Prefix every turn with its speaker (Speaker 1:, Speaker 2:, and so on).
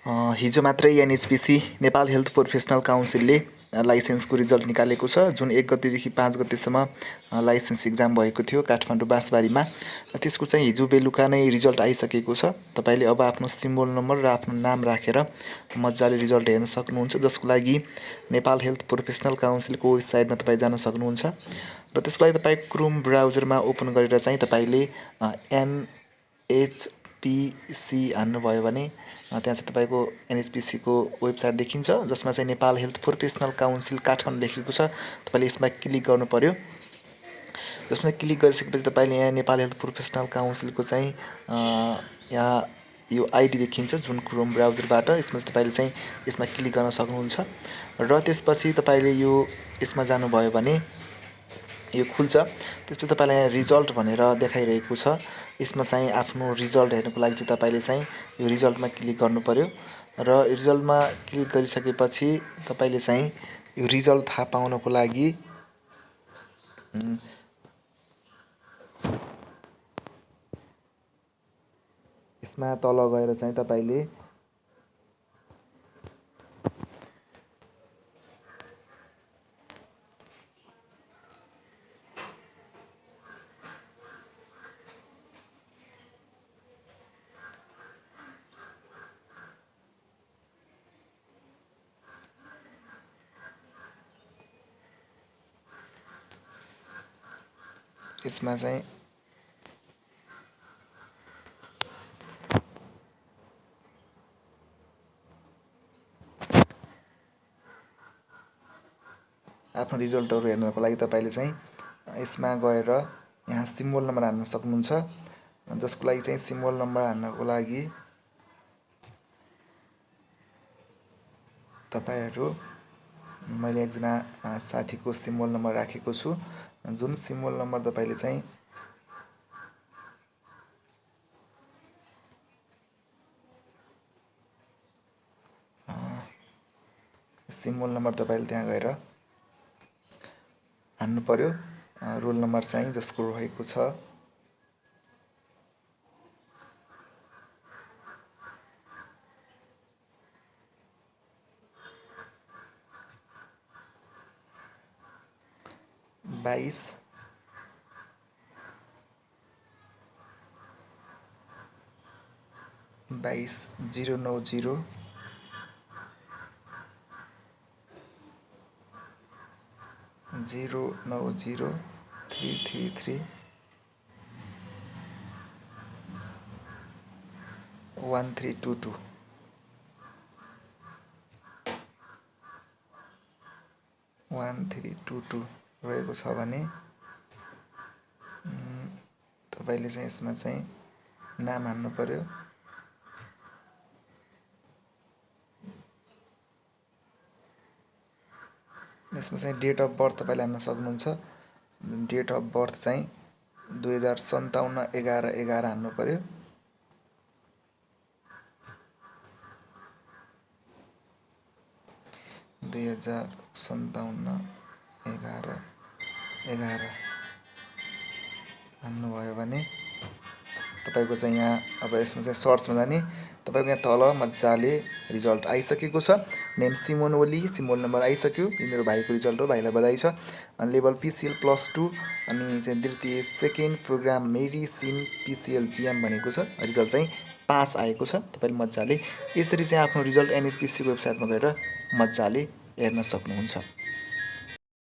Speaker 1: हिजो मात्रै NHPC Nepal health professional काउन्सिलले लाइसेन्सको रिजल्ट निकालेको छ। जुन 1 गतेदेखि 5 गतेसम्म लाइसेन्स इक्जाम भएको थियो काठमाडौँ बाँसबारीमा। त्यसको चाहिँ हिजो बेलुका नै रिजल्ट आइसकेको छ। तपाईँले अब आफ्नो सिम्बल नम्बर र आफ्नो नाम राखेर मजाले रिजल्ट हेर्न सक्नुहुन्छ, जसको लागि नेपाल हेल्थ प्रोफेसनल काउन्सिलको वेबसाइटमा तपाईँ जान सक्नुहुन्छ। र त्यसको लागि तपाईँ क्रोम ब्राउजरमा ओपन गरेर चाहिँ तपाईँले एनएचपिसी हान्नुभयो भने त्यहाँ चाहिँ तपाईँको एनएचपिसीको वेबसाइट देखिन्छ, जसमा चाहिँ Nepal health professional council Kathmandu लेखेको छ। तपाईँले यसमा क्लिक गर्नु पर्यो। जसमा क्लिक गरिसकेपछि तपाईँले यहाँ नेपाल हेल्थ प्रोफेसनल काउन्सिलको चाहिँ यहाँ यो आइडी देखिन्छ जुन क्रोम ब्राउजरबाट। यसमा तपाईँले चाहिँ यसमा क्लिक गर्न सक्नुहुन्छ। र त्यसपछि तपाईँले यसमा जानुभयो भने यो खुल्छ। त्यसपछि तपाईँलाई यहाँ रिजल्ट भनेर देखाइरहेको छ। यसमा चाहिँ आफ्नो रिजल्ट हेर्नुको लागि चाहिँ तपाईँले चाहिँ यो रिजल्टमा क्लिक गर्नु पर्यो। र रिजल्टमा क्लिक गरिसकेपछि तपाईँले चाहिँ यो रिजल्ट थाहा पाउनको लागि यसमा तल गएर चाहिँ तपाईँले यसमा चाहिँ आफ्नो रिजल्टहरू हेर्नको लागि तपाईँले चाहिँ यसमा गएर यहाँ सिम्बल नम्बर हान्न सक्नुहुन्छ, जसको लागि चाहिँ सिम्बल नम्बर हान्नको लागि तपाईँहरू मैले एकजना साथीको सिम्बल नम्बर राखेको छु। जुन सिम्बल नम्बर तपाईँले चाहिँ सिम्बल नम्बर तपाईँले त्यहाँ गएर हान्नु पर्यो। रोल नम्बर चाहिँ जसको रहेको छ बाइस 090 333 1322 1322 रहेको छ भने तपाईँले चाहिँ यसमा चाहिँ नाम हान्नु पर्यो। यसमा चाहिँ डेट अफ बर्थ तपाईँले हान्न सक्नुहुन्छ। डेट अफ बर्थ चाहिँ 2057 11/11 हान्नु पर्यो। हान्नुभयो भने तपाईँको चाहिँ यहाँ अब यसमा चाहिँ सर्चमा जाने, तपाईँको यहाँ तल मजाले रिजल्ट आइसकेको छ। Name Simon Oli, symbol number आइसक्यो। यो मेरो भाइको रिजल्ट हो, भाइलाई बधाई छ। लेभल पिसिएल +2 अनि चाहिँ द्वितीय second program medicine PCL GM भनेको छ। रिजल्ट चाहिँ पास आएको छ। तपाईँले मजाले यसरी चाहिँ आफ्नो रिजल्ट एनएचपिसीको वेबसाइटमा गएर मजाले हेर्न सक्नुहुन्छ।